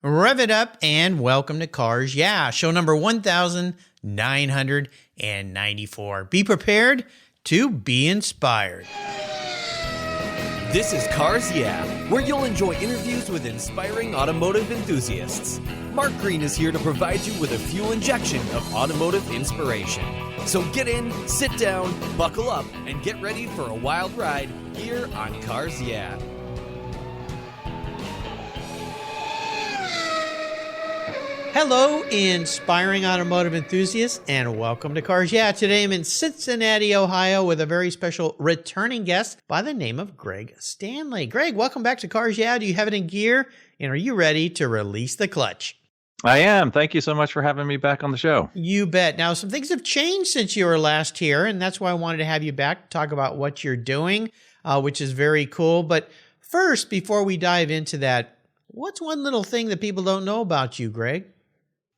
Rev it up and welcome to Cars Yeah, show number 1994. Be prepared to be inspired. This is Cars Yeah, where you'll enjoy interviews with inspiring automotive enthusiasts. Mark Green is here to provide you with a fuel injection of automotive inspiration. So get in, sit down, buckle up, and get ready for a wild ride here on Cars Yeah. Hello, inspiring automotive enthusiasts, and welcome to Cars Yeah. Today I'm in Cincinnati, Ohio, with a very special returning guest by the name of Greg Stanley. Greg, welcome back to Cars Yeah. Do you have it in gear, and are you ready to release the clutch? I am. Thank you so much for having me back on the show. You bet. Now, some things have changed since you were last here, and that's why I wanted to have you back to talk about what you're doing, which is very cool. But first, before we dive into that, what's one little thing that people don't know about you, Greg?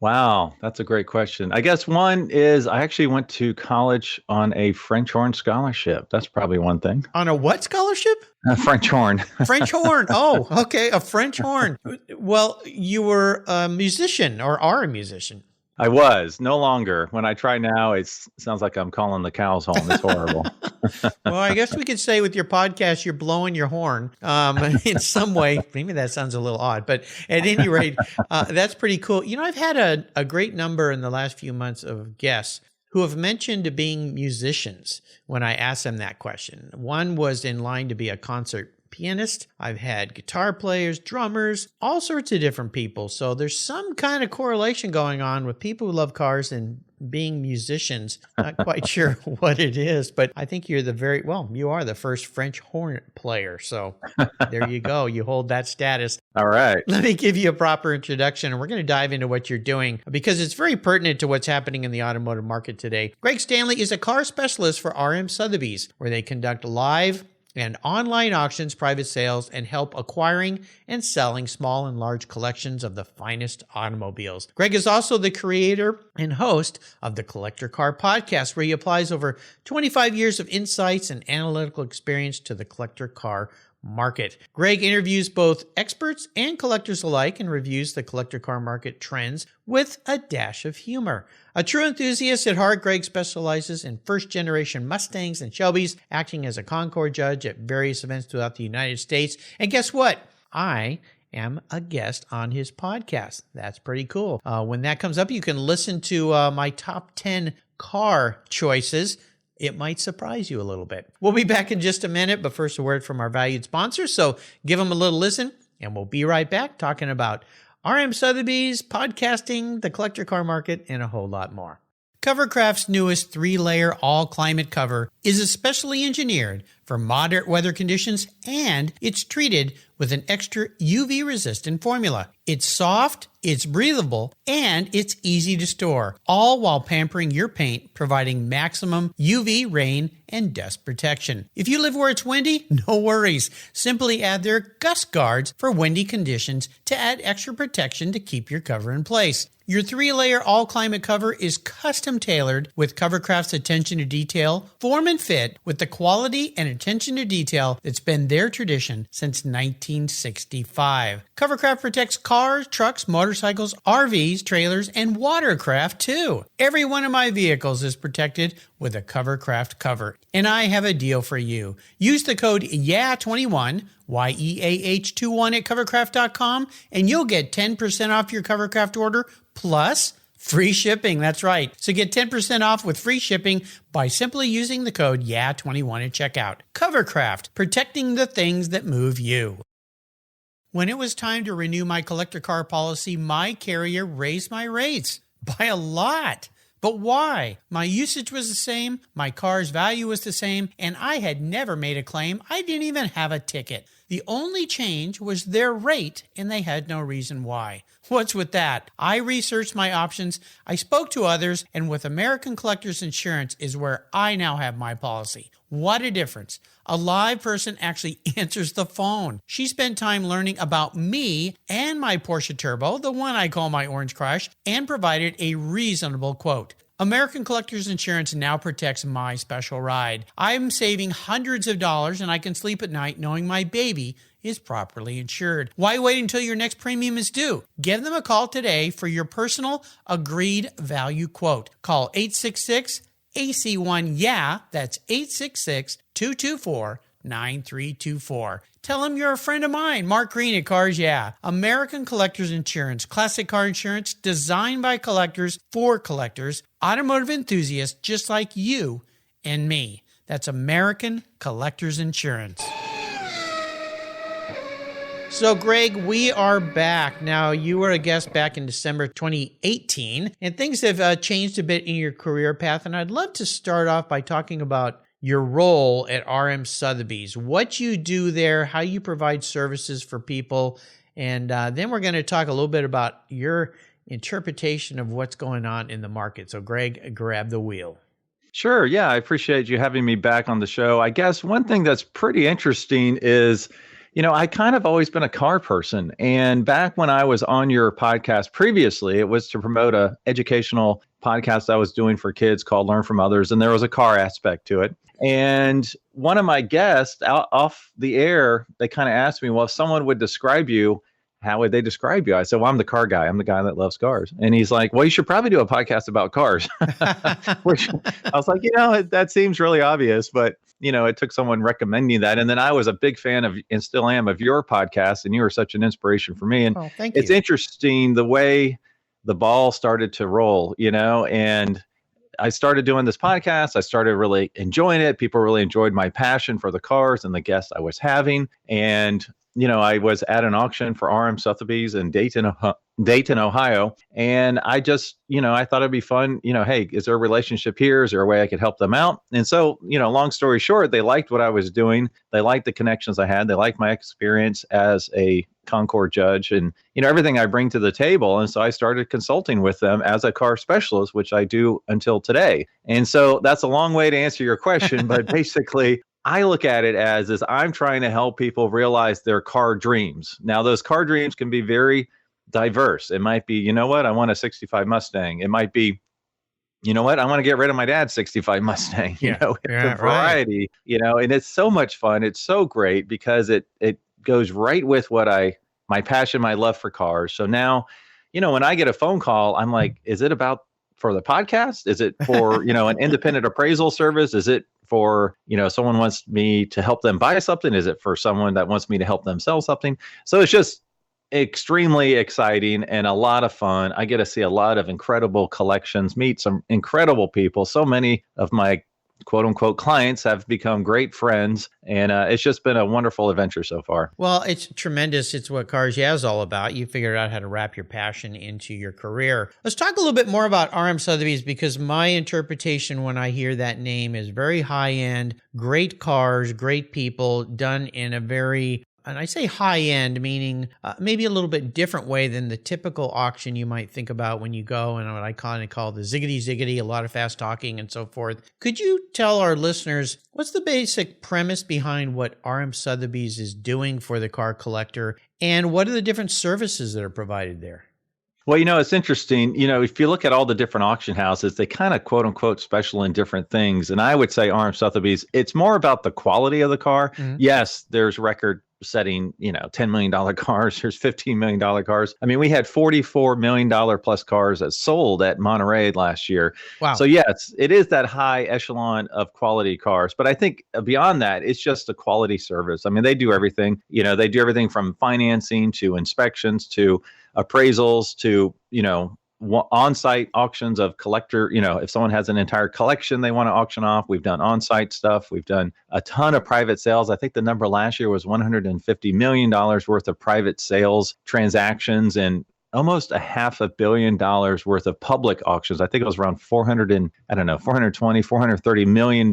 Wow, that's a great question. I guess one is I actually went to college on a French horn scholarship. That's probably one thing. On a what scholarship? A French horn. French horn. Oh, okay. A French horn. Well, you were a musician or are a musician. I was. No longer. When I try now, it sounds like I'm calling the cows home. It's horrible. Well, I guess we could say with your podcast, you're blowing your horn in some way. Maybe that sounds a little odd, but at any rate, that's pretty cool. You know, I've had a great number in the last few months of guests who have mentioned being musicians when I asked them that question. One was in line to be a concert pianist. I've had guitar players, drummers, all sorts of different people. So there's some kind of correlation going on with people who love cars and being musicians. Not quite sure what it is, but I think you're you are the first French horn player. So there you go. You hold that status. All right. Let me give you a proper introduction, and we're going to dive into what you're doing because it's very pertinent to what's happening in the automotive market today. Greg Stanley is a car specialist for RM Sotheby's, where they conduct live and online auctions, private sales, and help acquiring and selling small and large collections of the finest automobiles. Greg is also the creator and host of the Collector Car Podcast, where he applies over 25 years of insights and analytical experience to the collector car market. Greg interviews both experts and collectors alike and reviews the collector car market trends with a dash of humor. A true enthusiast at heart, Greg specializes in first-generation Mustangs and Shelbys, acting as a Concours judge at various events throughout the United States. And guess what? I am a guest on his podcast. That's pretty cool. When that comes up, you can listen to my top 10 car choices. It might surprise you a little bit. We'll be back in just a minute, but first a word from our valued sponsors. So give them a little listen, and we'll be right back talking about RM Sotheby's, podcasting, the collector car market, and a whole lot more. Covercraft's newest 3-layer all-climate cover is especially engineered for moderate weather conditions, and it's treated with an extra UV-resistant formula. It's soft, it's breathable, and it's easy to store, all while pampering your paint, providing maximum UV, rain, and dust protection. If you live where it's windy, no worries. Simply add their gust guards for windy conditions to add extra protection to keep your cover in place. Your 3-layer all-climate cover is custom-tailored with Covercraft's attention to detail, form and fit with the quality and attention to detail that's been their tradition since 1965. Covercraft protects cars, trucks, motorcycles, RVs, trailers, and watercraft too. Every one of my vehicles is protected with a Covercraft cover. And I have a deal for you. Use the code YEAH21, YEAH21 at covercraft.com, and you'll get 10% off your Covercraft order plus free shipping. That's right. So get 10% off with free shipping by simply using the code YEAH21 at checkout. Covercraft, protecting the things that move you. When it was time to renew my collector car policy, my carrier raised my rates by a lot. But why? My usage was the same, my car's value was the same, and I had never made a claim. I didn't even have a ticket. The only change was their rate, and they had no reason why. What's with that? I researched my options, I spoke to others, and with American Collectors Insurance is where I now have my policy. What a difference. A live person actually answers the phone. She spent time learning about me and my Porsche Turbo, the one I call my Orange Crush, and provided a reasonable quote. American Collectors Insurance now protects my special ride. I'm saving hundreds of dollars and I can sleep at night knowing my baby is properly insured. Why wait until your next premium is due? Give them a call today for your personal agreed value quote. Call 866-AC1-YEAH. That's 866-224-9324. Tell them you're a friend of mine, Mark Green at Cars Yeah. American Collectors Insurance, classic car insurance designed by collectors for collectors, automotive enthusiasts just like you and me. That's American Collectors Insurance. So, Greg, we are back. Now, you were a guest back in December 2018, and things have changed a bit in your career path. And I'd love to start off by talking about your role at RM Sotheby's, what you do there, how you provide services for people, and then we're going to talk a little bit about your interpretation of what's going on in the market. So, Greg, grab the wheel. Sure. Yeah, I appreciate you having me back on the show. I guess one thing that's pretty interesting is, I kind of always been a car person. And back when I was on your podcast previously, it was to promote a educational podcast I was doing for kids called Learn from Others. And there was a car aspect to it. And one of my guests off the air, they kind of asked me, well, if someone would describe you, how would they describe you? I said, well, I'm the car guy. I'm the guy that loves cars. And he's like, well, you should probably do a podcast about cars. Which I was like, that seems really obvious, but it took someone recommending that. And then I was a big fan of, and still am, of your podcast. And you were such an inspiration for me. And thank you. It's interesting the way the ball started to roll, and I started doing this podcast. I started really enjoying it. People really enjoyed my passion for the cars and the guests I was having. And, I was at an auction for RM Sotheby's in Dayton, Ohio. And I just, I thought it'd be fun, hey, is there a relationship here? Is there a way I could help them out? And so, long story short, they liked what I was doing. They liked the connections I had. They liked my experience as a Concord judge and, everything I bring to the table. And so I started consulting with them as a car specialist, which I do until today. And so that's a long way to answer your question, but basically I look at it as I'm trying to help people realize their car dreams. Now, those car dreams can be very diverse. It might be, I want a 65 Mustang. It might be, I want to get rid of my dad's 65 Mustang. It's a variety, right. And it's so much fun. It's so great because it goes right with what my passion, my love for cars. So now, when I get a phone call, I'm like, is it about for the podcast? Is it for, an independent appraisal service? Is it for, someone wants me to help them buy something? Is it for someone that wants me to help them sell something? So it's just extremely exciting and a lot of fun. I get to see a lot of incredible collections, meet some incredible people. So many of my quote unquote clients have become great friends. And it's just been a wonderful adventure so far. Well, it's tremendous. It's what Cars Yeah is all about. You figured out how to wrap your passion into your career. Let's talk a little bit more about RM Sotheby's, because my interpretation when I hear that name is very high end, great cars, great people, done in a very, and I say high end, meaning maybe a little bit different way than the typical auction you might think about when you go and what I kind of call the ziggity, a lot of fast talking and so forth. Could you tell our listeners what's the basic premise behind what RM Sotheby's is doing for the car collector, and what are the different services that are provided there? Well, it's interesting. If you look at all the different auction houses, they kind of quote unquote special in different things. And I would say RM Sotheby's, it's more about the quality of the car. Mm-hmm. Yes, there's record setting, $10 million cars. There's $15 million cars. I mean, we had $44 million plus cars that sold at Monterey last year. Wow. So yes, it is that high echelon of quality cars. But I think beyond that, it's just a quality service. I mean, they do everything. They do everything from financing to inspections to appraisals to, on-site auctions of collector, if someone has an entire collection they want to auction off, we've done on-site stuff. We've done a ton of private sales. I think the number last year was $150 million worth of private sales transactions and almost $500 million worth of public auctions. I think it was around $430 million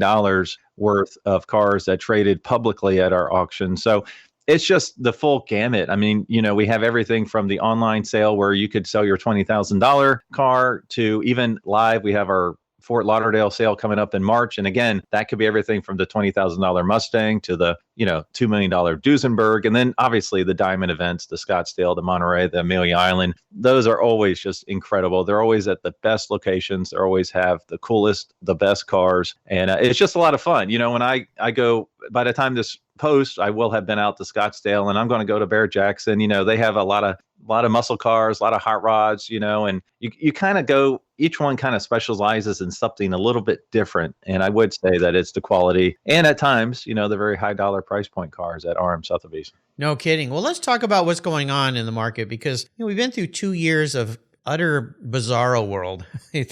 worth of cars that traded publicly at our auction. So it's just the full gamut. I mean, we have everything from the online sale where you could sell your $20,000 car to even live. We have our Fort Lauderdale sale coming up in March. And again, that could be everything from the $20,000 Mustang to the, $2 million Duesenberg. And then obviously the diamond events, the Scottsdale, the Monterey, the Amelia Island. Those are always just incredible. They're always at the best locations. They always have the coolest, the best cars. And it's just a lot of fun. When I go, by the time this post, I will have been out to Scottsdale, and I'm going to go to Bear Jackson. They have a lot of muscle cars, a lot of hot rods, and you kind of go, each one kind of specializes in something a little bit different. And I would say that it's the quality and at times, the very high dollar price point cars at RM Sotheby's. No kidding. Well, let's talk about what's going on in the market, because we've been through 2 years of utter bizarro world. And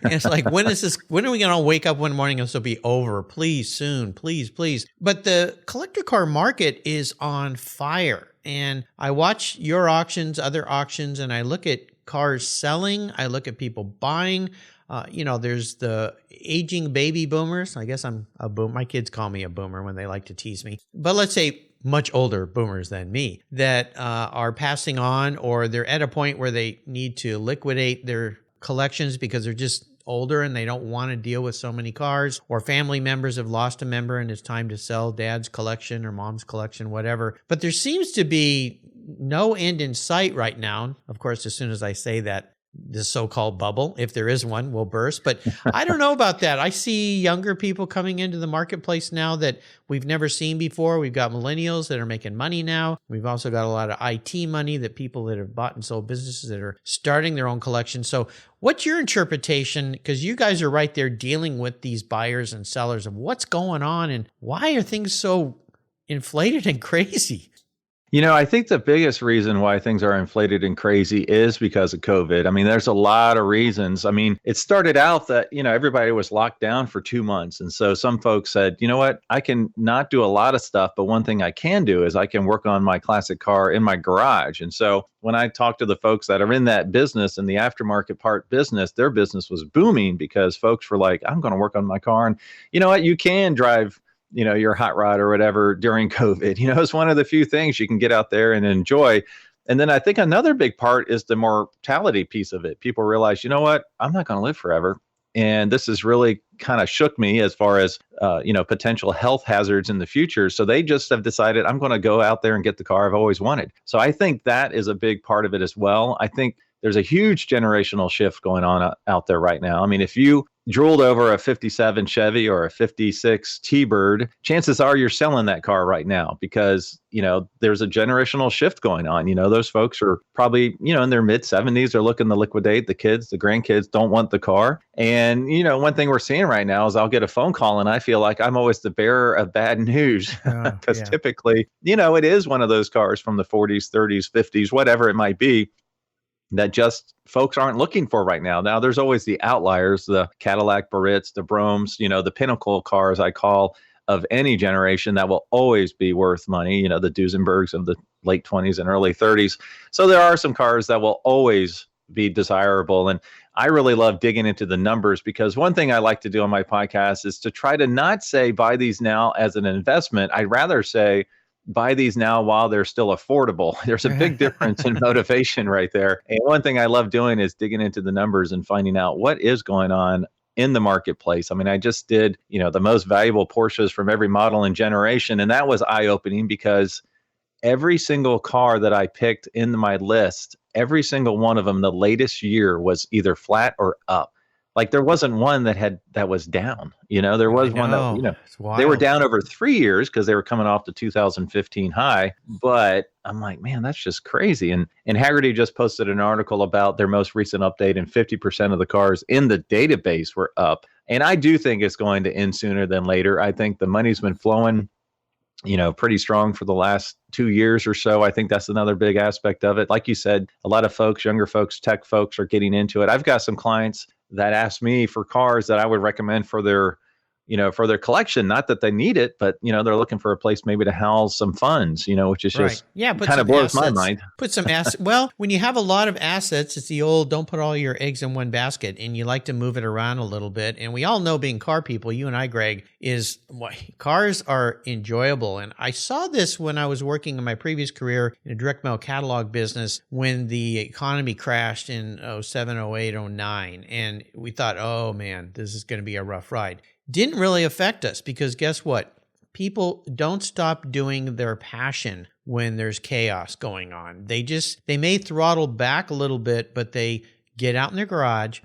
it's like, when are we going to wake up one morning and this will be over? Please, soon, please. But the collector car market is on fire. And I watch your auctions, other auctions, and I look at cars selling. I look at people buying. There's the aging baby boomers. I guess I'm a boomer. My kids call me a boomer when they like to tease me. But let's say much older boomers than me that are passing on, or they're at a point where they need to liquidate their collections because they're just older and they don't want to deal with so many cars, or family members have lost a member and it's time to sell dad's collection or mom's collection, whatever. But there seems to be no end in sight right now. Of course, as soon as I say that, the so-called bubble, if there is one, will burst. But I don't know about that. I see younger people coming into the marketplace now that we've never seen before. We've got millennials that are making money now. We've also got a lot of IT money, that people that have bought and sold businesses that are starting their own collection. So what's your interpretation? Because you guys are right there dealing with these buyers and sellers of what's going on and why are things so inflated and crazy? I think the biggest reason why things are inflated and crazy is because of COVID. I mean, there's a lot of reasons. I mean, it started out that, everybody was locked down for 2 months. And so some folks said, you know what, I can not do a lot of stuff, but one thing I can do is I can work on my classic car in my garage. And so when I talk to the folks that are in that business, in the aftermarket part business, their business was booming because folks were like, I'm going to work on my car. And you know what, you can drive your hot rod or whatever during COVID. It's one of the few things you can get out there and enjoy. And then I think another big part is the mortality piece of it. People realize, you know what, I'm not going to live forever. And this has really kind of shook me as far as, potential health hazards in the future. So they just have decided, I'm going to go out there and get the car I've always wanted. So I think that is a big part of it as well. I think there's a huge generational shift going on out there right now. I mean, if you drooled over a 57 Chevy or a 56 T-Bird, chances are you're selling that car right now because, there's a generational shift going on. Those folks are probably, in their mid 70s, they're looking to liquidate. The kids, the grandkids don't want the car. And, one thing we're seeing right now is I'll get a phone call and I feel like I'm always the bearer of bad news because typically, it is one of those cars from the 40s, 30s, 50s, whatever it might be, that just folks aren't looking for right now. Now, there's always the outliers, the Cadillac Baritts, the Bromes, the pinnacle cars I call of any generation that will always be worth money, the Duesenbergs of the late 20s and early 30s. So there are some cars that will always be desirable. And I really love digging into the numbers because one thing I like to do on my podcast is to try to not say buy these now as an investment. I'd rather say buy these now while they're still affordable. There's a big difference in motivation right there. And one thing I love doing is digging into the numbers and finding out what is going on in the marketplace. I mean, I just did, the most valuable Porsches from every model and generation. And that was eye-opening because every single car that I picked in my list, every single one of them, the latest year was either flat or up. Like there wasn't one that was down, there was one that, they were down over 3 years because they were coming off the 2015 high. But I'm like, man, that's just crazy. And Hagerty just posted an article about their most recent update and 50% of the cars in the database were up. And I do think it's going to end sooner than later. I think the money's been flowing, pretty strong for the last 2 years or so. I think that's another big aspect of it. Like you said, a lot of folks, younger folks, tech folks are getting into it. I've got some clients that asked me for cars that I would recommend for their for their collection. Not that they need it, but, they're looking for a place maybe to house some funds, which is just put kind of some blows my assets. mind. Put some assets. Well, when you have a lot of assets, it's the old don't put all your eggs in one basket, and you like to move it around a little bit. And we all know, being car people, you and I, Greg, cars are enjoyable. And I saw this when I was working in my previous career in a direct mail catalog business when the economy crashed in 07, 08, 09. And we thought, oh man, this is going to be a rough ride. Didn't really affect us, because guess what? People don't stop doing their passion when there's chaos going on. They may throttle back a little bit, but they get out in their garage.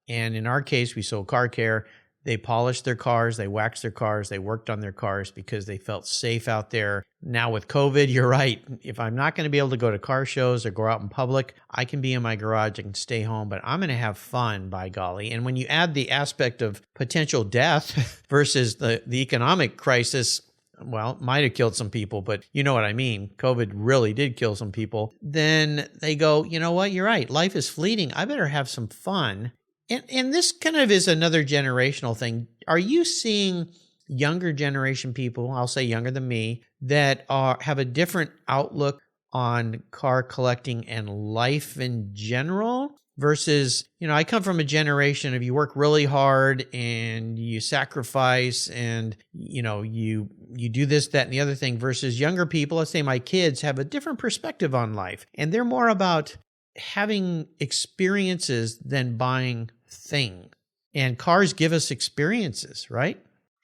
And in our case, we sold car care. They polished their cars, they waxed their cars, they worked on their cars because they felt safe out there. Now with COVID, you're right. If I'm not going to be able to go to car shows or go out in public, I can be in my garage, I can stay home, but I'm going to have fun, by golly. And when you add the aspect of potential death versus the economic crisis, well, it might have killed some people, but you know what I mean. COVID really did kill some people. Then they go, you know what? You're right. Life is fleeting. I better have some fun. And this kind of is another generational thing. Are you seeing younger generation people, I'll say younger than me, that have a different outlook on car collecting and life in general? Versus, I come from a generation of you work really hard and you sacrifice and, you do this, that, and the other thing, versus younger people, let's say my kids, have a different perspective on life. And they're more about having experiences than buying things. And cars give us experiences, right?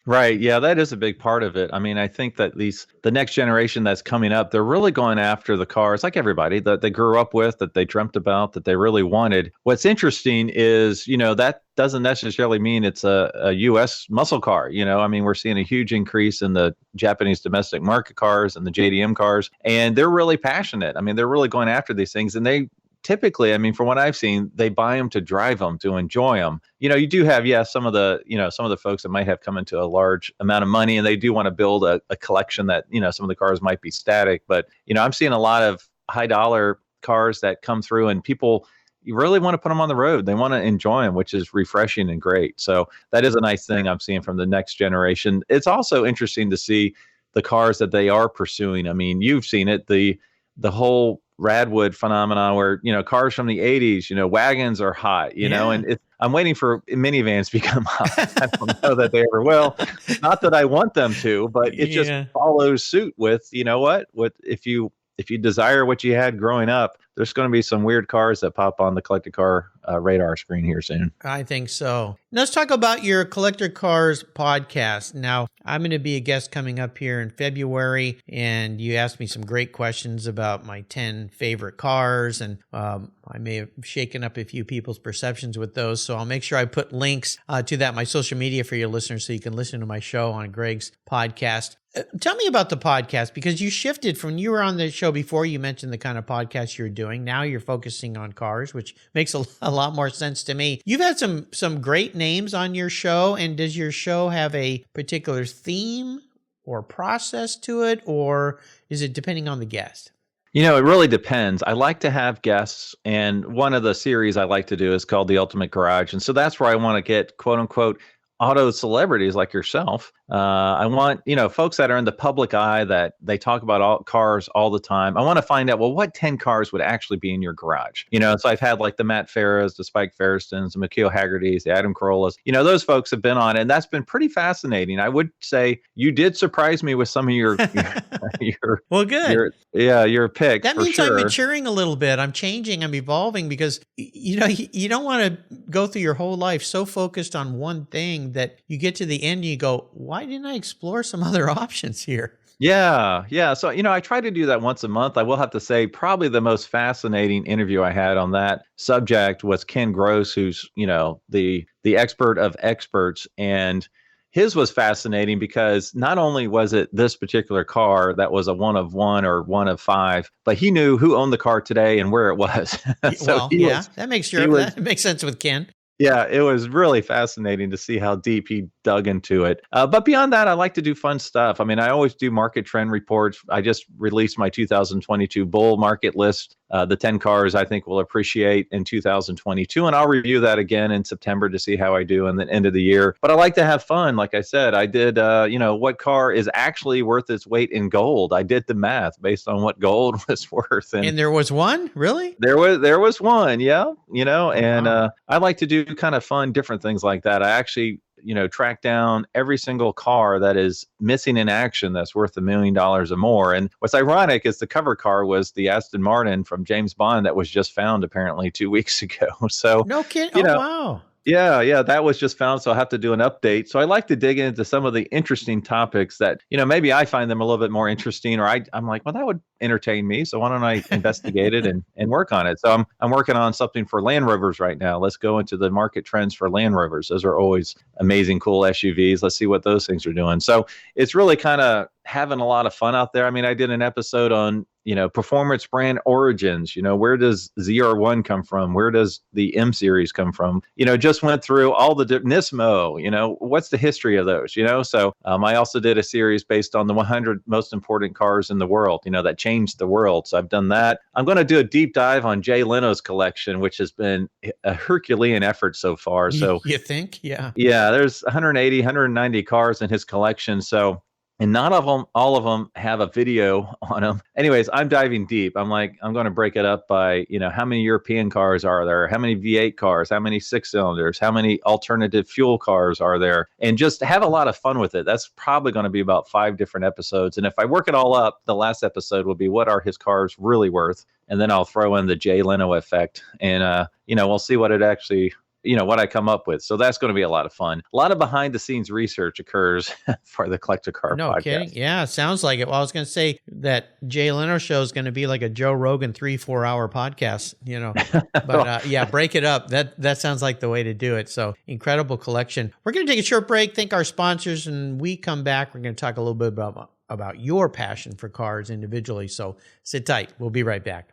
Right. Yeah, that is a big part of it. I mean, I think that the next generation that's coming up, they're really going after the cars like everybody that they grew up with, that they dreamt about, that they really wanted. What's interesting is, that doesn't necessarily mean it's a U.S. muscle car. I mean, we're seeing a huge increase in the Japanese domestic market cars and the JDM cars, and they're really passionate. I mean, they're really going after these things, and they typically, I mean, from what I've seen, they buy them to drive them, to enjoy them. You do have, some of the folks that might have come into a large amount of money and they do want to build a collection that, some of the cars might be static. But, I'm seeing a lot of high dollar cars that come through, and people, you really want to put them on the road. They want to enjoy them, which is refreshing and great. So that is a nice thing I'm seeing from the next generation. It's also interesting to see the cars that they are pursuing. I mean, you've seen it, the whole Radwood phenomenon where, cars from the 80s, wagons are hot, and I'm waiting for minivans to become hot. I don't know that they ever will. Not that I want them to, but it just follows suit with, if you desire what you had growing up, there's going to be some weird cars that pop on the collector car radar screen here soon. I think so. Let's talk about your Collector Cars podcast. Now, I'm going to be a guest coming up here in February, and you asked me some great questions about my 10 favorite cars, and I may have shaken up a few people's perceptions with those, so I'll make sure I put links to that, my social media, for your listeners, so you can listen to my show on Greg's podcast. Tell me about the podcast, because you shifted from, you were on the show before, you mentioned the kind of podcast you're doing. Now you're focusing on cars, which makes a lot more sense to me. You've had some great names on your show, and does your show have a particular theme or process to it, or is it depending on the guest? It really depends. I like to have guests, and one of the series I like to do is called The Ultimate Garage. And so that's where I want to get, quote unquote, auto celebrities like yourself. I want, folks that are in the public eye, that they talk about cars all the time. I want to find out, well, what 10 cars would actually be in your garage? So I've had like the Matt Farahs, the Spike Ferristons, the McKeel Haggertys, the Adam Carollas. Those folks have been on, and that's been pretty fascinating. I would say you did surprise me with some of your well, good. Your picks. That means sure. I'm maturing a little bit. I'm changing. I'm evolving, because you don't want to go through your whole life so focused on one thing that you get to the end and you go, why didn't I explore some other options here? Yeah. So, I try to do that once a month. I will have to say probably the most fascinating interview I had on that subject was Ken Gross, who's, the expert of experts. And his was fascinating because not only was it this particular car that was a one of one or one of five, but he knew who owned the car today and where it was. That makes sense with Ken. Yeah, it was really fascinating to see how deep he dug into it. But beyond that, I like to do fun stuff. I mean, I always do market trend reports. I just released my 2022 bull market list the 10 cars I think will appreciate in 2022. And I'll review that again in September to see how I do in the end of the year. But I like to have fun. Like I said, I did, what car is actually worth its weight in gold. I did the math based on what gold was worth. And there was one? Really? There was one, yeah. And I like to do kind of fun, different things like that. I actually track down every single car that is missing in action that's worth $1 million or more. And what's ironic is the cover car was the Aston Martin from James Bond that was just found apparently 2 weeks ago. So no kidding. Wow. Yeah, that was just found, so I'll have to do an update. So I like to dig into some of the interesting topics that, maybe I find them a little bit more interesting, or I'm like, well, that would entertain me, so why don't I investigate it and work on it? So I'm working on something for Land Rovers right now. Let's go into the market trends for Land Rovers. Those are always amazing, cool SUVs. Let's see what those things are doing. So it's really kind of having a lot of fun out there. I mean, I did an episode on, performance brand origins. Where does ZR1 come from? Where does the M series come from? Just went through all the Nismo, what's the history of those, So I also did a series based on the 100 most important cars in the world, that changed the world. So I've done that. I'm going to do a deep dive on Jay Leno's collection, which has been a Herculean effort so far. So you think? Yeah. Yeah, there's 180, 190 cars in his collection. So, and not all of them have a video on them. Anyways, I'm diving deep. I'm going to break it up by, how many European cars are there? How many V8 cars? How many 6-cylinders? How many alternative fuel cars are there? And just have a lot of fun with it. That's probably going to be about 5 different episodes. And if I work it all up, the last episode will be what are his cars really worth? And then I'll throw in the Jay Leno effect. And, we'll see what it actually what I come up with. So that's going to be a lot of fun. A lot of behind the scenes research occurs for the Collector Car podcast. No kidding. Yeah, sounds like it. Well, I was going to say that Jay Leno show is going to be like a Joe Rogan 3-4 hour podcast, but break it up. That sounds like the way to do it. So incredible collection. We're going to take a short break, thank our sponsors, and we come back. We're going to talk a little bit about your passion for cars individually. So sit tight. We'll be right back.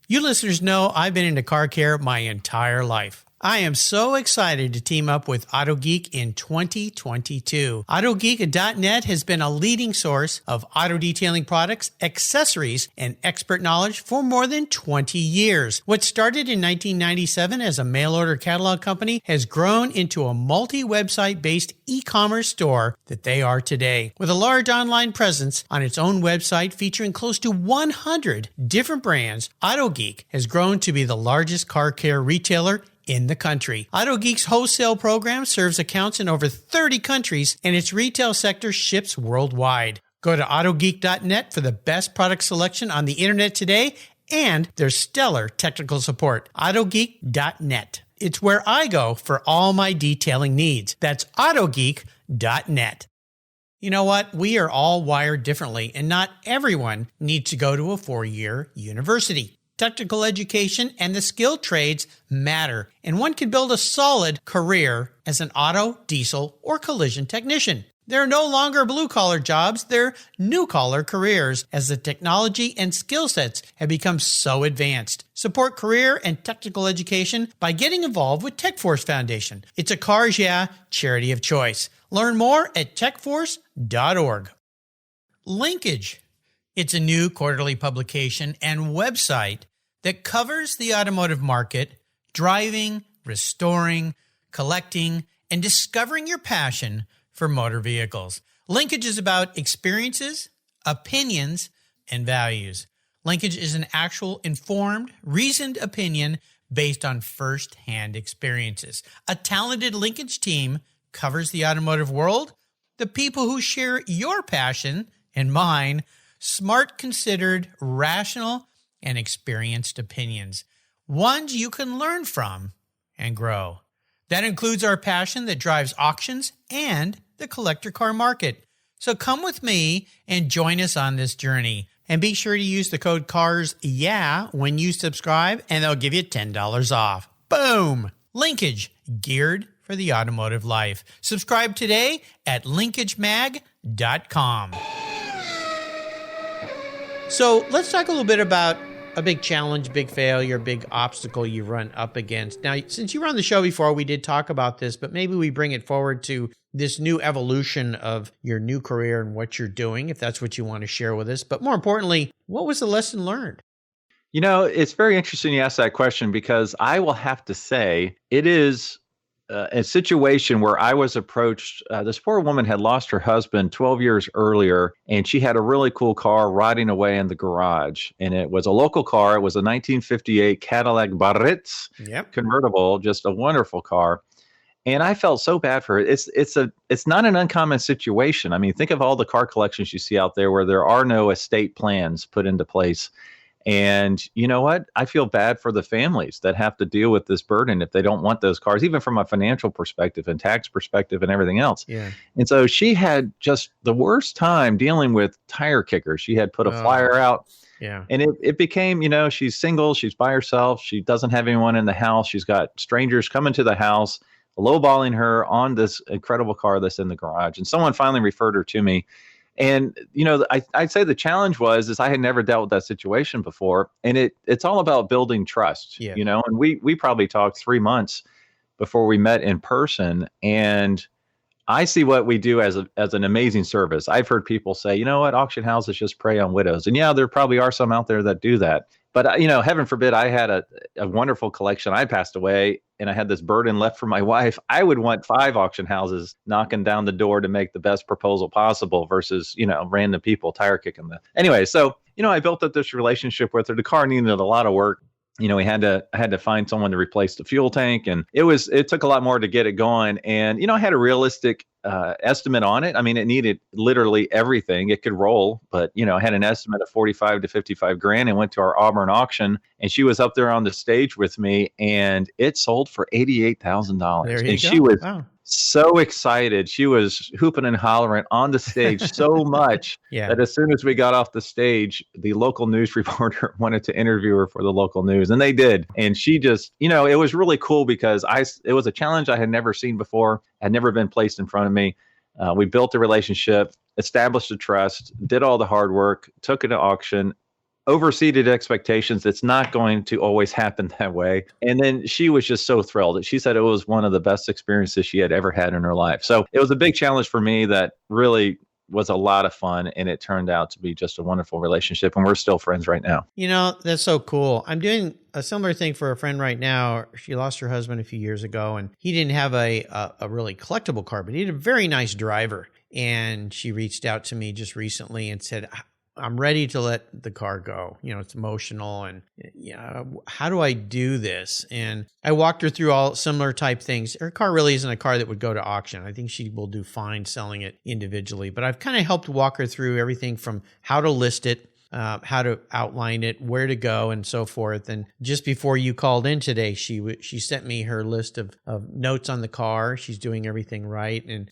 You listeners know I've been into car care my entire life. I am so excited to team up with AutoGeek in 2022. AutoGeek.net has been a leading source of auto detailing products, accessories, and expert knowledge for more than 20 years. What started in 1997 as a mail-order catalog company has grown into a multi-website based e-commerce store that they are today. With a large online presence on its own website featuring close to 100 different brands, AutoGeek has grown to be the largest car care retailer in the country. AutoGeek's wholesale program serves accounts in over 30 countries, and its retail sector ships worldwide. Go to AutoGeek.net for the best product selection on the internet today and their stellar technical support. AutoGeek.net. It's where I go for all my detailing needs. That's AutoGeek.net. You know what? We are all wired differently, and not everyone needs to go to a 4-year university. Technical education and the skilled trades matter, and one can build a solid career as an auto, diesel, or collision technician. There are no longer blue-collar jobs, they're new-collar careers as the technology and skill sets have become so advanced. Support career and technical education by getting involved with TechForce Foundation. It's a Cars Yeah! Charity of choice. Learn more at techforce.org. Linkage. It's a new quarterly publication and website that covers the automotive market, driving, restoring, collecting, and discovering your passion for motor vehicles. Linkage is about experiences, opinions, and values. Linkage is an actual informed, reasoned opinion based on first-hand experiences. A talented linkage team covers the automotive world, the people who share your passion and mine, smart, considered, rational, and experienced opinions. Ones you can learn from and grow. That includes our passion that drives auctions and the collector car market. So come with me and join us on this journey. And be sure to use the code CARSYEAH when you subscribe, and they'll give you $10 off. Boom! Linkage, geared for the automotive life. Subscribe today at linkagemag.com. So let's talk a little bit about a big challenge, big failure, big obstacle you run up against. Now, since you were on the show before, we did talk about this, but maybe we bring it forward to this new evolution of your new career and what you're doing, if that's what you want to share with us. But more importantly, what was the lesson learned? It's very interesting you ask that question because I will have to say it is a situation where I was approached. This poor woman had lost her husband 12 years earlier, and she had a really cool car rotting away in the garage. And it was a local car. It was a 1958 Cadillac Barretts convertible, just a wonderful car. And I felt so bad for it. It's not an uncommon situation. I mean, think of all the car collections you see out there where there are no estate plans put into place. And you know what? I feel bad for the families that have to deal with this burden if they don't want those cars, even from a financial perspective and tax perspective and everything else. Yeah. And so she had just the worst time dealing with tire kickers. She had put a flyer out. Yeah. And it became, she's single, she's by herself, she doesn't have anyone in the house. She's got strangers coming to the house, lowballing her on this incredible car that's in the garage. And someone finally referred her to me. And, I'd say the challenge is I had never dealt with that situation before. And it's all about building trust, and we probably talked 3 months before we met in person. And I see what we do as an amazing service. I've heard people say, you know what, auction houses just prey on widows. And yeah, there probably are some out there that do that. But, heaven forbid, I had a wonderful collection. I passed away and I had this burden left for my wife. I would want 5 auction houses knocking down the door to make the best proposal possible versus, random people tire kicking them. Anyway, so, I built up this relationship with her. The car needed a lot of work. I had to find someone to replace the fuel tank, and it took a lot more to get it going. And, I had a realistic estimate on it. I mean, it needed literally everything. It could roll, but, I had an estimate of 45 to 55 grand and went to our Auburn auction, and she was up there on the stage with me, and it sold for $88,000. There you And go. she was Wow. so excited. She was hooping and hollering on the stage so much that as soon as we got off the stage, the local news reporter wanted to interview her for the local news, and they did. And she just, it was really cool because it was a challenge I had never seen before, had never been placed in front of me. We built a relationship, established a trust, did all the hard work, took it to auction, overseeded expectations. It's not going to always happen that way. And then she was just so thrilled. She said it was one of the best experiences she had ever had in her life. So it was a big challenge for me that really was a lot of fun. And it turned out to be just a wonderful relationship. And we're still friends right now. That's so cool. I'm doing a similar thing for a friend right now. She lost her husband a few years ago, and he didn't have a really collectible car, but he had a very nice driver. And she reached out to me just recently and said, I'm ready to let the car go. It's emotional, and how do I do this? And I walked her through all similar type things. Her car really isn't a car that would go to auction. I think she will do fine selling it individually, but I've kind of helped walk her through everything from how to list it, how to outline it, where to go, and so forth. And just before you called in today, she sent me her list of notes on the car. She's doing everything right. And,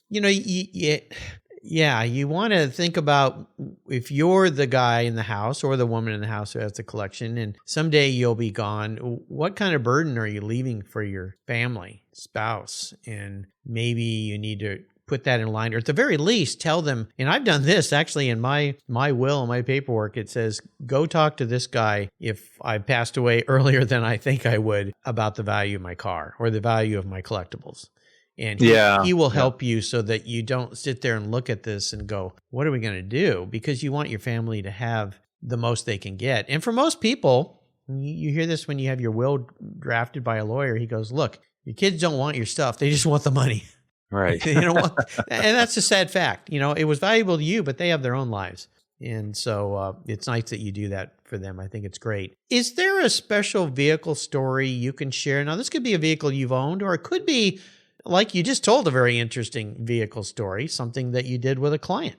you want to think about if you're the guy in the house or the woman in the house who has the collection and someday you'll be gone, what kind of burden are you leaving for your family, spouse? And maybe you need to put that in line, or at the very least tell them, and I've done this actually in my will, my paperwork, it says, go talk to this guy if I passed away earlier than I think I would about the value of my car or the value of my collectibles. And he will help you so that you don't sit there and look at this and go, what are we going to do? Because you want your family to have the most they can get. And for most people, you hear this when you have your will drafted by a lawyer. He goes, look, your kids don't want your stuff. They just want the money. Right. They don't want, and that's a sad fact. It was valuable to you, but they have their own lives. And so it's nice that you do that for them. I think it's great. Is there a special vehicle story you can share? Now, this could be a vehicle you've owned, or it could be, like you just told, a very interesting vehicle story, something that you did with a client.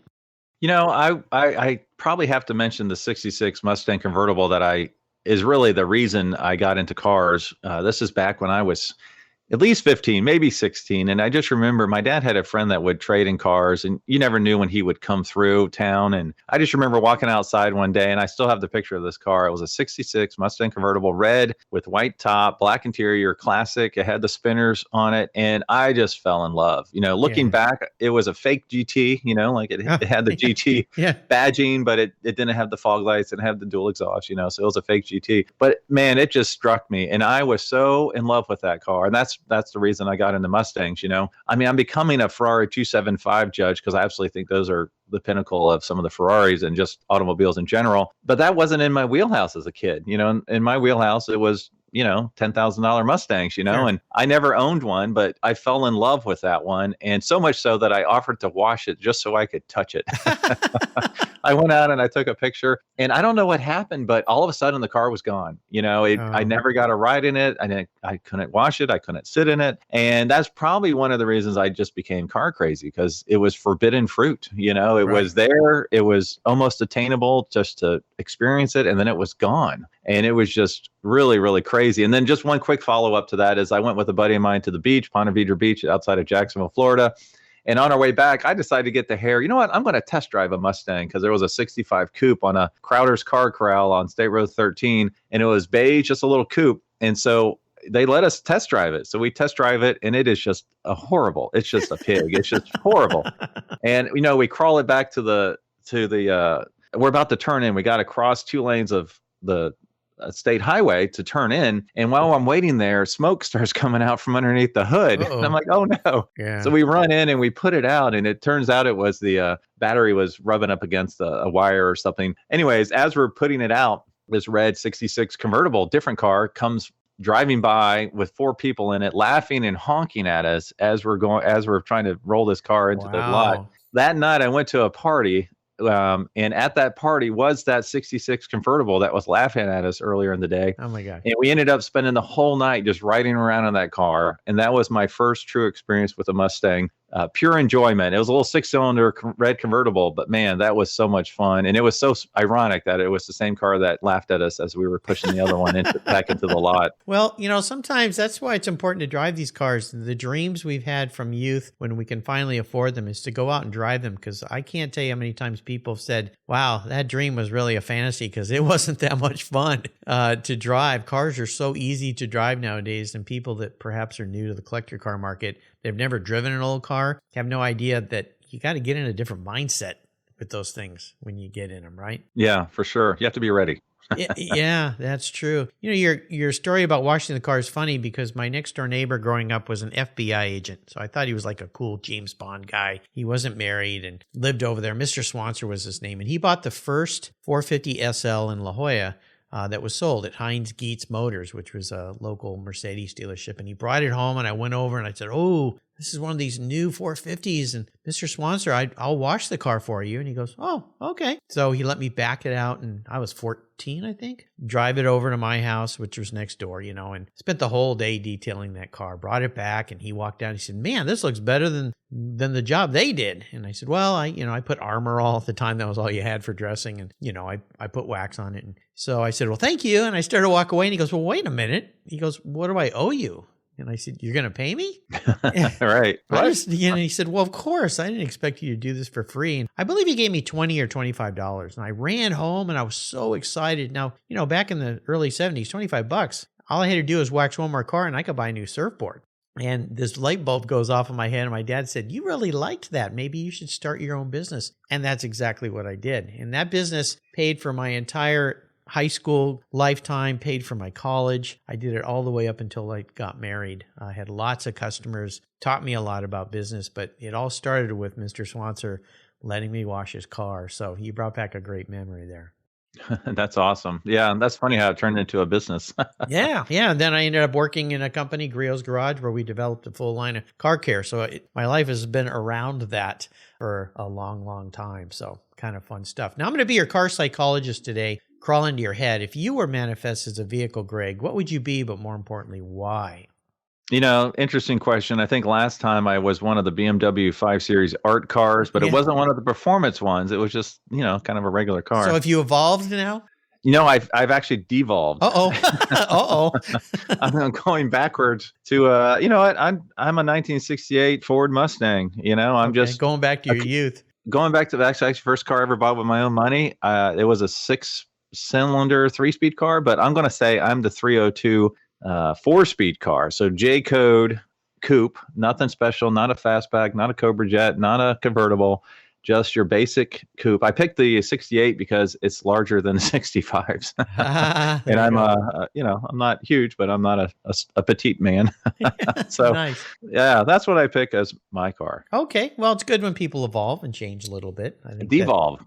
I probably have to mention the 66 Mustang convertible that is really the reason I got into cars. This is back when I was at least 15, maybe 16. And I just remember my dad had a friend that would trade in cars, and you never knew when he would come through town. And I just remember walking outside one day, and I still have the picture of this car. It was a 66 Mustang convertible, red with white top, black interior, classic. It had the spinners on it. And I just fell in love. Looking back, it was a fake GT, like it had the GT badging, but it didn't have the fog lights. It had the dual exhaust, so it was a fake GT. But man, it just struck me. And I was so in love with that car. And that's that's the reason I got into Mustangs. I mean, I'm becoming a Ferrari 275 judge because I absolutely think those are the pinnacle of some of the Ferraris and just automobiles in general. But that wasn't in my wheelhouse as a kid. In my wheelhouse, it was $10,000 Mustangs, Sure. and I never owned one, but I fell in love with that one. And so much so that I offered to wash it just so I could touch it. I went out and I took a picture, and I don't know what happened, but all of a sudden the car was gone. I never got a ride in it. I couldn't wash it. I couldn't sit in it. And that's probably one of the reasons I just became car crazy, because it was forbidden fruit. It was there. It was almost attainable just to experience it. And then it was gone. And it was just really, really crazy. And then just one quick follow up to that is I went with a buddy of mine to the beach, Ponte Vedra Beach outside of Jacksonville, Florida. And on our way back, I decided to get the hair. You know what? I'm going to test drive a Mustang, because there was a 65 coupe on a Crowder's Car Corral on State Road 13. And it was beige, just a little coupe. And so they let us test drive it. So we test drive it, and it is just horrible. It's just a pig. It's just horrible. And, we crawl it back to the we're about to turn in. We got to cross 2 lanes of the state highway to turn in. And while I'm waiting there, smoke starts coming out from underneath the hood. Uh-oh. And I'm like, oh no. Yeah. So we run in and we put it out, and it turns out it was the battery was rubbing up against a wire or something. Anyways, as we're putting it out, this red 66 convertible, different car, comes driving by with 4 people in it, laughing and honking at us as we're trying to roll this car into the lot. That night I went to a party. And at that party was that 66 convertible that was laughing at us earlier in the day. Oh my God. And we ended up spending the whole night just riding around in that car. And that was my first true experience with a Mustang. Pure enjoyment. It was a little 6-cylinder red convertible, but man, that was so much fun. And it was so ironic that it was the same car that laughed at us as we were pushing the other one back into the lot. Well, sometimes that's why it's important to drive these cars. The dreams we've had from youth when we can finally afford them is to go out and drive them, because I can't tell you how many times people have said, wow, that dream was really a fantasy, because it wasn't that much fun to drive. Cars are so easy to drive nowadays, and people that perhaps are new to the collector car market, they've never driven an old car, have no idea that you got to get in a different mindset with those things when you get in them, right? Yeah, for sure. You have to be ready. Yeah, that's true. Your story about washing the car is funny, because my next door neighbor growing up was an FBI agent. So I thought he was like a cool James Bond guy. He wasn't married and lived over there. Mr. Swanser was his name. And he bought the first 450 SL in La Jolla that was sold at Heinz Geets Motors, which was a local Mercedes dealership. And he brought it home, and I went over and I said, oh, this is one of these new 450s. And Mr. Swanser, I'll wash the car for you. And he goes, oh, okay. So he let me back it out. And I was 14, I think. Drive it over to my house, which was next door, and spent the whole day detailing that car. Brought it back, and he walked out. He said, man, this looks better than the job they did. And I said, well, I put Armor All at the time. That was all you had for dressing. And, I put wax on it. And so I said, well, thank you. And I started to walk away. And he goes, well, wait a minute. He goes, what do I owe you? And I said, you're going to pay me? Right. He said, well, of course. I didn't expect you to do this for free. And I believe he gave me $20 or $25. And I ran home, and I was so excited. Now, back in the early 70s, $25, all I had to do was wax one more car, and I could buy a new surfboard. And this light bulb goes off in my head, and my dad said, you really liked that. Maybe you should start your own business. And that's exactly what I did. And that business paid for my entire high school lifetime, paid for my college. I did it all the way up until I got married. I had lots of customers, taught me a lot about business, but it all started with Mr. Swanser letting me wash his car. So he brought back a great memory there. That's awesome. Yeah, and that's funny how it turned into a business. Yeah. And then I ended up working in a company, Griot's Garage, where we developed a full line of car care. So my life has been around that for a long, long time. So kind of fun stuff. Now I'm going to be your car psychologist today. Crawl into your head. If you were manifest as a vehicle, Greg, what would you be? But more importantly, why? Interesting question. I think last time I was one of the BMW 5 Series art cars, but it wasn't one of the performance ones. It was just, kind of a regular car. So have you evolved now? I've actually devolved. I'm going backwards to I'm a 1968 Ford Mustang. I'm just going back to your youth. Going back to actually first car I ever bought with my own money. It was a 6-cylinder 3-speed car, but I'm going to say I'm the 302 4-speed car. So J code coupe, nothing special, not a fastback, not a Cobra Jet, not a convertible, just your basic coupe. I picked the 68 because it's larger than the 65s. And I'm I'm not huge, but I'm not a petite man. So Nice. yeah, that's what I pick as my car. Okay. Well, it's good when people evolve and change a little bit. I think Devolve.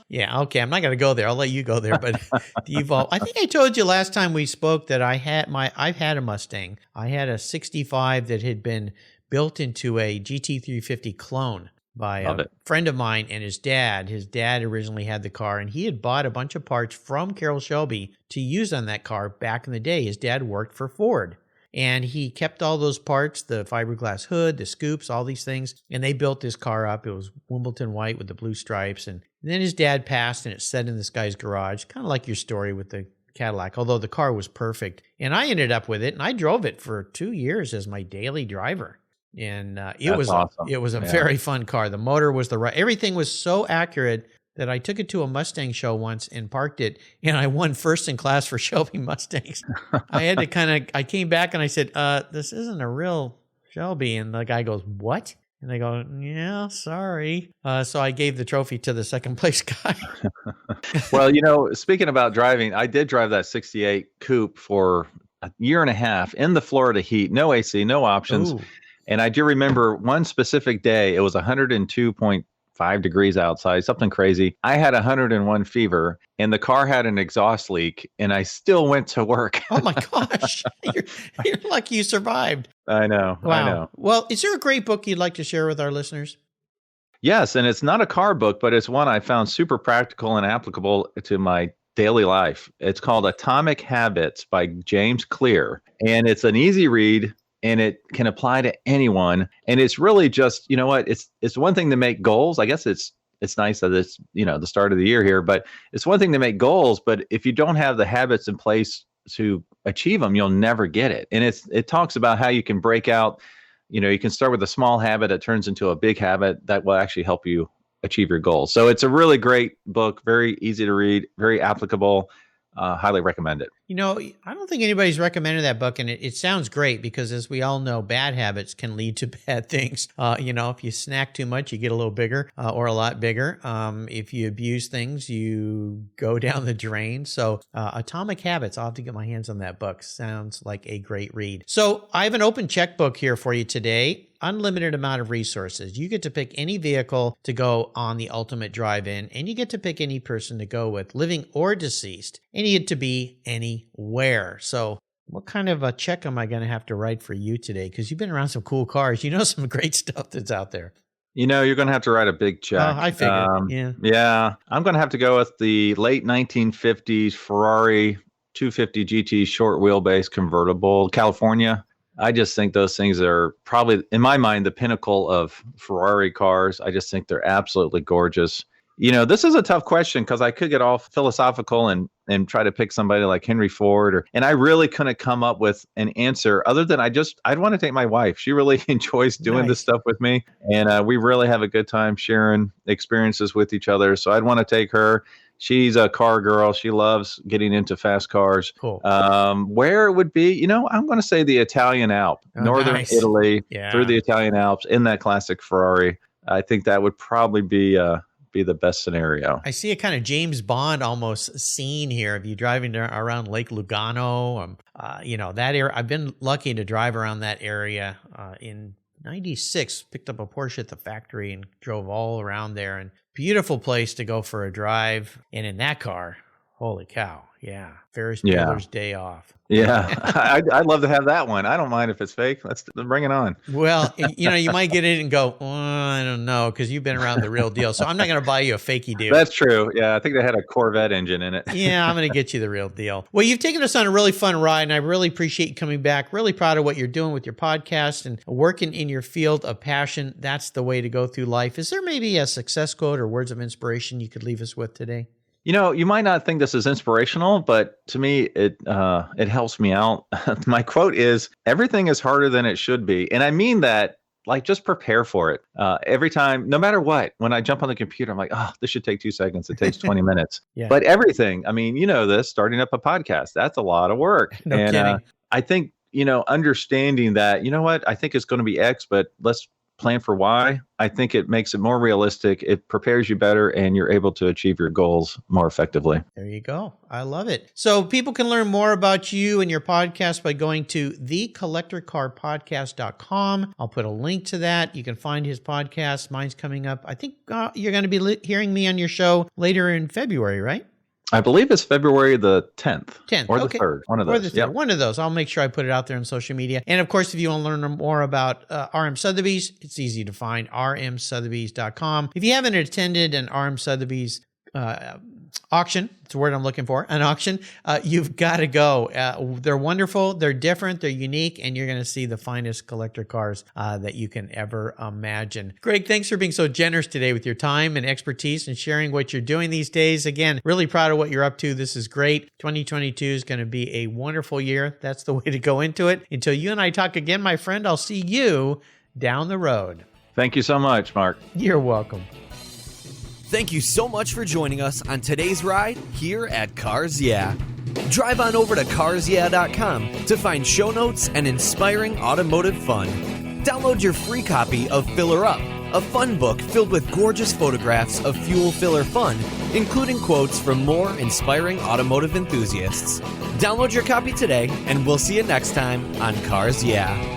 yeah. Okay. I'm not going to go there. I'll let you go there, but devolve. I think I told you last time we spoke that I've had a Mustang. I had a 65 that had been built into a GT350 clone by a friend of mine and his dad. His dad originally had the car, and he had bought a bunch of parts from Carroll Shelby to use on that car back in the day. His dad worked for Ford, and he kept all those parts, the fiberglass hood, the scoops, all these things, and they built this car up. It was Wimbledon white with the blue stripes, and then his dad passed, and it sat in this guy's garage, kind of like your story with the Cadillac, although the car was perfect. And I ended up with it, and I drove it for 2 years as my daily driver. And it was awesome. It was a very fun car. The motor was everything was so accurate that I took it to a Mustang show once and parked it, and I won first in class for Shelby Mustangs. I had to I came back and I said, this isn't a real Shelby. And the guy goes, what? And I go, yeah, sorry. So I gave the trophy to the second place guy. Well, speaking about driving, I did drive that 68 coupe for a year and a half in the Florida heat, no AC, no options. Ooh. And I do remember one specific day, it was 102.5 degrees outside, something crazy. I had 101 fever, and the car had an exhaust leak, and I still went to work. Oh my gosh. You're lucky you survived. I know. Wow. I know. Well, is there a great book you'd like to share with our listeners? Yes, and it's not a car book, but it's one I found super practical and applicable to my daily life. It's called Atomic Habits by James Clear, and it's an easy read. And it can apply to anyone. And it's really just, it's one thing to make goals. I guess it's nice that it's, the start of the year here, but it's one thing to make goals. But if you don't have the habits in place to achieve them, you'll never get it. And it talks about how you can break out, you can start with a small habit that turns into a big habit that will actually help you achieve your goals. So it's a really great book, very easy to read, very applicable. Highly recommend it. I don't think anybody's recommended that book, and it sounds great because, as we all know, bad habits can lead to bad things. If you snack too much, you get a little bigger or a lot bigger. If you abuse things, you go down the drain. So Atomic Habits, I'll have to get my hands on that book. Sounds like a great read. So I have an open checkbook here for you today. Unlimited amount of resources. You get to pick any vehicle to go on the ultimate drive-in, and you get to pick any person to go with, living or deceased, and you get to be anywhere. So what kind of a check am I going to have to write for you today? Because you've been around some cool cars. You know some great stuff that's out there. You're going to have to write a big check. I figured. Yeah. I'm going to have to go with the late 1950s Ferrari 250 GT short wheelbase convertible, California. I just think those things are probably, in my mind, the pinnacle of Ferrari cars. I just think they're absolutely gorgeous. This is a tough question because I could get all philosophical and try to pick somebody like Henry Ford, and I really couldn't come up with an answer other than I'd want to take my wife. She really enjoys doing this stuff with me, and we really have a good time sharing experiences with each other. So I'd want to take her. She's a car girl. She loves getting into fast cars. Cool. Where it would be, I'm going to say the Italian Alp, Northern Italy, through the Italian Alps in that classic Ferrari. I think that would probably be the best scenario. I see a kind of James Bond almost scene here of you driving around Lake Lugano. That area. I've been lucky to drive around that area in 96, picked up a Porsche at the factory and drove all around there, and beautiful place to go for a drive. And in that car, holy cow. Yeah. Ferris Bueller's Day Off. Yeah. I'd love to have that one. I don't mind if it's fake. Let's bring it on. Well, you might get in and go, I don't know, because you've been around the real deal. So I'm not going to buy you a fakey deal. That's true. Yeah. I think they had a Corvette engine in it. Yeah. I'm going to get you the real deal. Well, you've taken us on a really fun ride, and I really appreciate you coming back. Really proud of what you're doing with your podcast and working in your field of passion. That's the way to go through life. Is there maybe a success quote or words of inspiration you could leave us with today? You might not think this is inspirational, but to me, it helps me out. My quote is, everything is harder than it should be. And I mean that, just prepare for it. Every time, no matter what, when I jump on the computer, I'm like, this should take 2 seconds. It takes 20 minutes. Yeah. But everything, this, starting up a podcast, that's a lot of work. No kidding. I think, understanding that, I think it's going to be X, but let's plan for why, I think it makes it more realistic. It prepares you better, and you're able to achieve your goals more effectively. There you go. I love it. So people can learn more about you and your podcast by going to thecollectorcarpodcast.com. I'll put a link to that. You can find his podcast. Mine's coming up. I think you're going to be hearing me on your show later in February, right? I believe it's February the 10th. Or the 3rd. One of those. Or the 3rd. One of those. I'll make sure I put it out there on social media. And of course, if you want to learn more about RM Sotheby's, it's easy to find, rmsotheby's.com. If you haven't attended an RM Sotheby's auction, it's the word I'm looking for, an auction, you've got to go. They're wonderful, they're different, they're unique, and you're going to see the finest collector cars that you can ever imagine. Greg, thanks for being so generous today with your time and expertise and sharing what you're doing these days. Again, really proud of what you're up to. This is great. 2022 is going to be a wonderful year. That's the way to go into it. Until you and I talk again, my friend, I'll see you down the road. Thank you so much, Mark. You're welcome. Thank you so much for joining us on today's ride here at Cars Yeah. Drive on over to carsyeah.com to find show notes and inspiring automotive fun. Download your free copy of Filler Up, a fun book filled with gorgeous photographs of fuel filler fun, including quotes from more inspiring automotive enthusiasts. Download your copy today, and we'll see you next time on Cars Yeah.